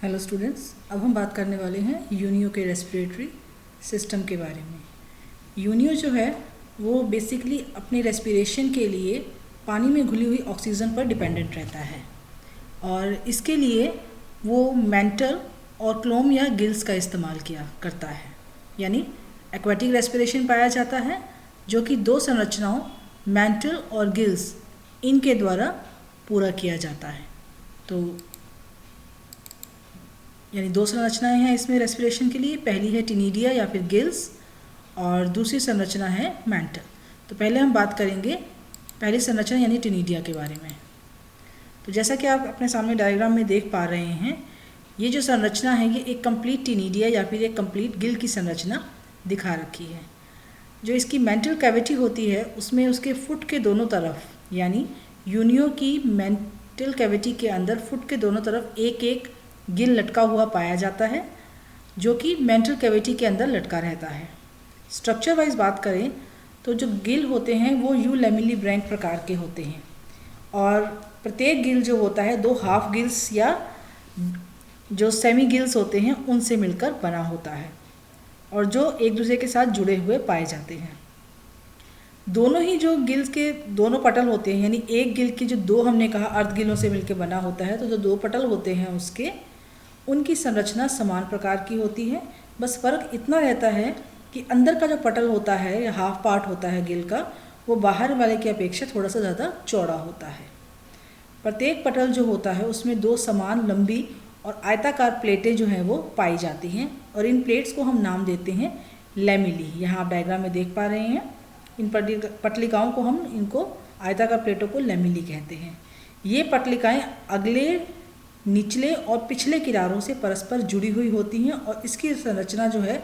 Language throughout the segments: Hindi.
हेलो स्टूडेंट्स, अब हम बात करने वाले हैं यूनियो के रेस्पिरेटरी सिस्टम के बारे में। यूनियो जो है वो बेसिकली अपने रेस्पिरेशन के लिए पानी में घुली हुई ऑक्सीजन पर डिपेंडेंट रहता है और इसके लिए वो मेंटल और क्लोम या गिल्स का इस्तेमाल किया करता है। यानी एक्वाटिक रेस्पिरेशन पाया जाता है जो कि दो संरचनाओं मेंटल और गिल्स इनके द्वारा पूरा किया जाता है। तो यानी दो संरचनाएं हैं इसमें रेस्पिरेशन के लिए। पहली है टिनिडिया या फिर गिल्स और दूसरी संरचना है मेंटल। तो पहले हम बात करेंगे पहली संरचना यानी टिनिडिया के बारे में। तो जैसा कि आप अपने सामने डायग्राम में देख पा रहे हैं, ये जो संरचना है ये एक कंप्लीट टिनिडिया या फिर एक कंप्लीट गिल की संरचना दिखा रखी है। जो इसकी मेंटल कैविटी होती है उसमें उसके फुट के दोनों तरफ यानी यूनियो की मेंटल कैविटी के अंदर फुट के दोनों तरफ एक एक गिल लटका हुआ पाया जाता है जो कि मेंटल कैविटी के अंदर लटका रहता है। स्ट्रक्चर वाइज बात करें तो जो गिल होते हैं वो यू लेमिली ब्रैंक प्रकार के होते हैं और प्रत्येक गिल जो होता है दो हाफ गिल्स या जो सेमी गिल्स होते हैं उनसे मिलकर बना होता है और जो एक दूसरे के साथ जुड़े हुए पाए जाते हैं। दोनों ही जो गिल्स के दोनों पटल होते हैं यानी एक गिल की जो दो हमने कहा अर्ध गिलों से मिलकर बना होता है, तो जो दो पटल होते हैं उसके उनकी संरचना समान प्रकार की होती है। बस फ़र्क इतना रहता है कि अंदर का जो पटल होता है या हाफ पार्ट होता है गिल का वो बाहर वाले की अपेक्षा थोड़ा सा ज़्यादा चौड़ा होता है। प्रत्येक पटल जो होता है उसमें दो समान लंबी और आयताकार प्लेटें जो हैं वो पाई जाती हैं और इन प्लेट्स को हम नाम देते हैं लेमिली। यहाँ आप डायग्राम में देख पा रहे हैं इन पटलिकाओं को हम इनको आयताकार प्लेटों को लेमिली कहते हैं। ये पटलिकाएँ अगले निचले और पिछले किनारों से परस्पर जुड़ी हुई होती हैं और इसकी संरचना जो है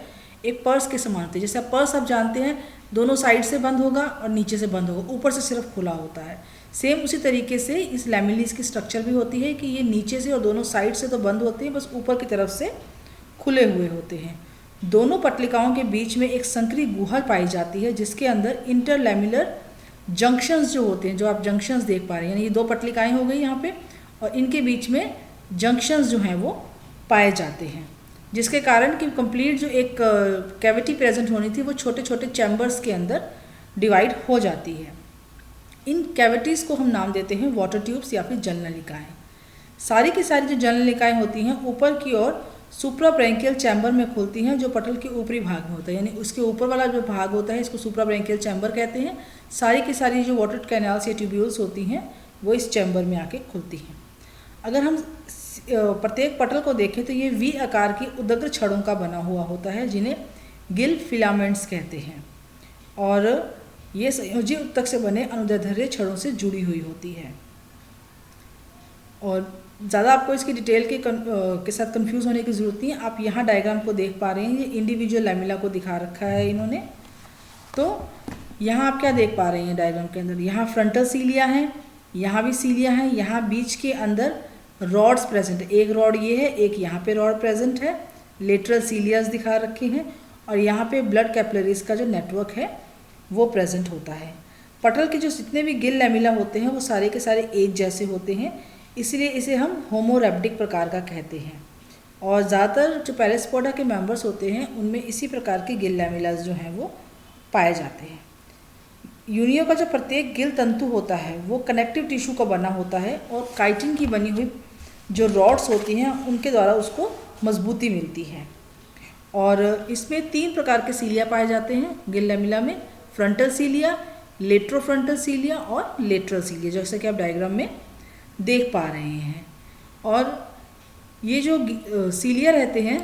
एक पर्स के समान होती है। जैसे पर्स आप जानते हैं दोनों साइड से बंद होगा और नीचे से बंद होगा, ऊपर से सिर्फ खुला होता है। सेम उसी तरीके से इस लैमिलीज की स्ट्रक्चर भी होती है कि ये नीचे से और दोनों साइड से तो बंद होते हैं, बस ऊपर की तरफ से खुले हुए होते हैं। दोनों पटलिकाओं के बीच में एक संकरी गुहा पाई जाती है जिसके अंदर इंटरलैमिलर जंक्शंस जो होते हैं, जो आप जंक्शंस देख पा रहे हैं, यानी ये दो पटलिकाएँ हो गई यहाँ पे और इनके बीच में जंक्शंस जो हैं वो पाए जाते हैं जिसके कारण कि कंप्लीट जो एक कैविटी प्रेजेंट होनी थी वो छोटे छोटे चैम्बर्स के अंदर डिवाइड हो जाती है। इन कैविटीज़ को हम नाम देते हैं वाटर ट्यूब्स या फिर जल नलिकाएँ। सारी की सारी जो जल नलिकाएँ होती हैं ऊपर की ओर सुप्राब्रैंकियल चैम्बर में खुलती हैं जो पटल के ऊपरी भाग में होता है, यानी उसके ऊपर वाला जो भाग होता है इसको सुप्राब्रैंकियल चैम्बर कहते हैं। सारी की सारी जो वाटर कैनाल्स या ट्यूब्यूल्स होती हैं वो इस चैम्बर में आके खुलती हैं। अगर हम प्रत्येक पटल को देखें तो ये वी आकार की उदग्र छड़ों का बना हुआ होता है जिन्हें गिल फिलामेंट्स कहते हैं और ये संयोजी उत्तक से बने अनुदैर्ध्य छड़ों से जुड़ी हुई होती है। और ज़्यादा आपको इसकी डिटेल के साथ कंफ्यूज होने की ज़रूरत नहीं है। आप यहाँ डायग्राम को देख पा रहे हैं, ये इंडिविजुअल लैमिला को दिखा रखा है इन्होंने। तो यहाँ आप क्या देख पा रहे हैं डायग्राम के अंदर, यहाँ फ्रंटल सीलिया है, यहाँ भी सीलिया है, यहाँ बीच के अंदर रॉड्स प्रेजेंट है। एक रॉड ये है, एक यहाँ पे रॉड प्रेजेंट है, लेटरल सीलियास दिखा रखे हैं और यहाँ पे ब्लड कैपिलरीज का जो नेटवर्क है वो प्रेजेंट होता है। पटल के जो जितने भी गिल लैमिला होते हैं वो सारे के सारे एक जैसे होते हैं, इसलिए इसे हम होमोरैप्टिक प्रकार का कहते हैं और ज़्यादातर जो पैलेस्पोडा के मेंबर्स होते हैं उनमें इसी प्रकार के गिल लैमिलास जो हैं वो पाए जाते हैं। यूनियो का जो प्रत्येक गिल तंतु होता है वो कनेक्टिव टिश्यू का बना होता है और काइटिन की बनी हुई जो रॉड्स होती हैं उनके द्वारा उसको मजबूती मिलती है। और इसमें तीन प्रकार के सीलिया पाए जाते हैं गिल लैमिला में, फ्रंटल सीलिया, लेट्रोफ्रंटल सीलिया और लेटरल सीलिया, जैसे कि आप डायग्राम में देख पा रहे हैं। और ये जो सीलिया रहते हैं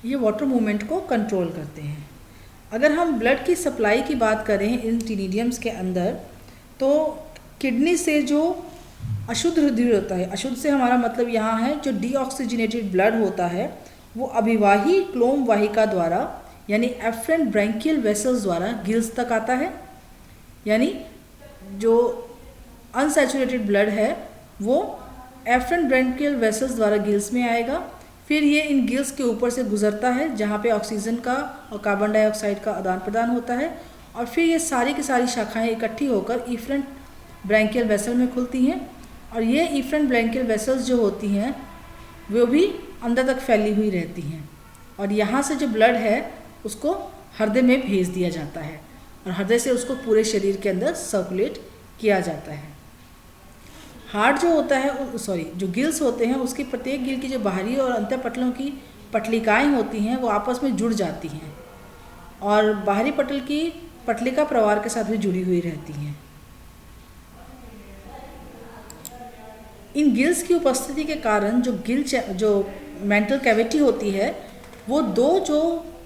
ये वाटर मूवमेंट को कंट्रोल करते हैं। अगर हम ब्लड की सप्लाई की बात करें इन टिनिडियम्स के अंदर तो किडनी से जो अशुद्ध रुधिर होता है, अशुद्ध से हमारा मतलब यहाँ है जो डीऑक्सीजनेटेड ब्लड होता है वो अभिवाही क्लोम वाहिका द्वारा यानी एफरेंट ब्रैंकियल वेसल्स द्वारा गिल्स तक आता है। यानी जो अनसैचुरेटेड ब्लड है वो एफरेंट ब्रैंकियल वेसल्स द्वारा गिल्स में आएगा, फिर ये इन गिल्स के ऊपर से गुजरता है जहाँ पे ऑक्सीजन का और कार्बन डाइऑक्साइड का आदान प्रदान होता है और फिर ये सारी की सारी शाखाएं इकट्ठी होकर इफरेंट ब्रैंकियल वेसल में खुलती हैं और ये इफरेंट ब्रैंकियल वेसल्स जो होती हैं वो भी अंदर तक फैली हुई रहती हैं, और यहाँ से जो ब्लड है उसको हृदय में भेज दिया जाता है, और हृदय से उसको पूरे शरीर के अंदर सर्कुलेट किया जाता है। हार्ट जो होता है, जो गिल्स होते हैं, उसकी प्रत्येक गिल की जो बाहरी और अंतःपटलों की पटलिकाएँ होती हैं वो आपस में जुड़ जाती हैं, और बाहरी पटल की पटलिका प्रवार के साथ भी जुड़ी हुई रहती हैं। इन गिल्स की उपस्थिति के कारण जो मेंटल कैविटी होती है वो दो जो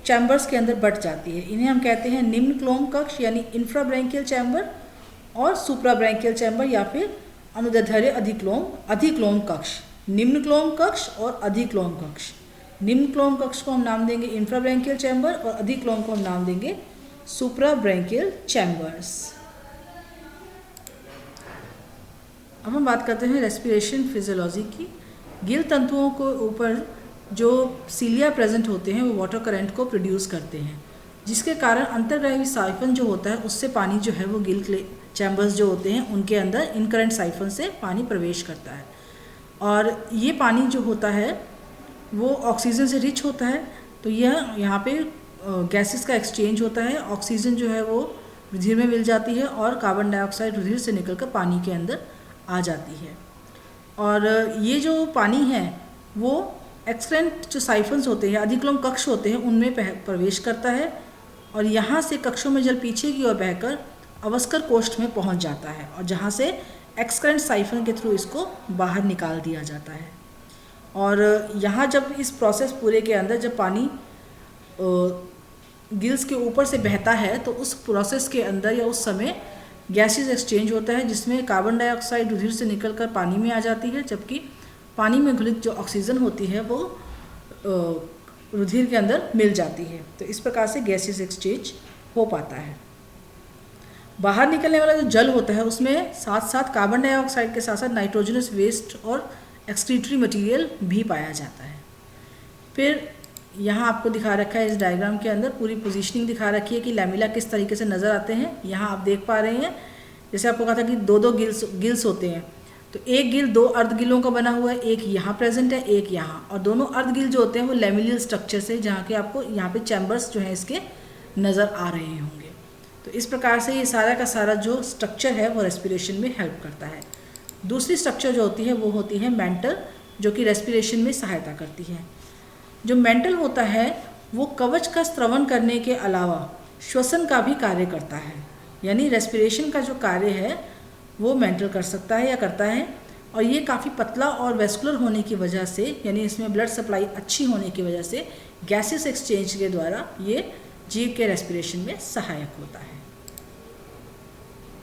चैम्बर्स के अंदर बट जाती है। इन्हें हम कहते हैं निम्न क्लोम कक्ष यानी इंफ्राब्रैंकियल चैम्बर, और सुप्राब्रैंकियल चैम्बर या फिर अनुदैर्ध्य अधिक्लोम कक्ष। निम्न क्लोम कक्ष और अधिक्लोम कक्ष। निम्न क्लोम कक्ष को हम नाम देंगे इंफ्राब्रैंकियल चैम्बर, और अधिक्लोम को हम नाम देंगे सुप्राब्रैंकियल चैम्बर्स। अब हम बात करते हैं रेस्पिरेशन फिजियोलॉजी की। गिल तंतुओं को ऊपर जो सीलिया प्रेजेंट होते हैं वो वाटर करंट को प्रोड्यूस करते हैं, जिसके कारण अंतर्ग्राही साइफन जो होता है उससे पानी जो है वो गिल चैम्बर्स जो होते हैं उनके अंदर इनकरेंट साइफन से पानी प्रवेश करता है, और ये पानी जो होता है वो ऑक्सीजन से रिच होता है। तो यह यहाँ पे गैसेस का एक्सचेंज होता है, ऑक्सीजन जो है वो रुधिर में मिल जाती है और कार्बन डाइऑक्साइड रुधिर से निकलकर पानी के अंदर आ जाती है। और ये जो पानी है वो एक्सक्रेंट जो साइफन्स होते हैं, अधिक्लोम कक्ष होते हैं, उनमें प्रवेश करता है, और यहाँ से कक्षों में जल पीछे की ओर बहकर अवस्कर कोष्ठ में पहुँच जाता है, और जहाँ से एक्सक्रेंट साइफन के थ्रू इसको बाहर निकाल दिया जाता है। और यहाँ जब इस प्रोसेस पूरे के अंदर जब पानी गिल्स के ऊपर से बहता है तो उस प्रोसेस के अंदर या उस समय गैसेस एक्सचेंज होता है, जिसमें कार्बन डाइऑक्साइड रुधिर से निकलकर पानी में आ जाती है, जबकि पानी में घुलित जो ऑक्सीजन होती है वो रुधिर के अंदर मिल जाती है। तो इस प्रकार से गैसेस एक्सचेंज हो पाता है। बाहर निकलने वाला जो जल होता है उसमें साथ साथ कार्बन डाइऑक्साइड के साथ साथ नाइट्रोजनस वेस्ट और एक्सक्रीटरी मटेरियल भी पाया जाता है। फिर यहाँ आपको दिखा रखा है इस डायग्राम के अंदर पूरी पोजीशनिंग दिखा रखी है कि लैमेला किस तरीके से नज़र आते हैं। यहाँ आप देख पा रहे हैं, जैसे आपको कहा था कि दो गिल्स होते हैं, तो एक गिल दो अर्ध गिलों का बना हुआ है, एक यहाँ प्रेजेंट है, एक यहाँ, और दोनों अर्ध गिल जो होते हैं वो लैमेलियल स्ट्रक्चर से, जहाँ के आपको यहाँ पे चैम्बर्स जो हैं इसके नज़र आ रहे होंगे। तो इस प्रकार से ये सारा का सारा जो स्ट्रक्चर है वो रेस्पिरेशन में हेल्प करता है। दूसरी स्ट्रक्चर जो होती है वो होती है मेंटल, जो कि रेस्पिरेशन में सहायता करती है। जो मेंटल होता है वो कवच का स्त्रवण करने के अलावा श्वसन का भी कार्य करता है, यानी रेस्पिरेशन का जो कार्य है वो मेंटल कर सकता है या करता है, और ये काफ़ी पतला और वेस्कुलर होने की वजह से, यानी इसमें ब्लड सप्लाई अच्छी होने की वजह से गैसेस एक्सचेंज के द्वारा ये जीव के रेस्पिरेशन में सहायक होता है।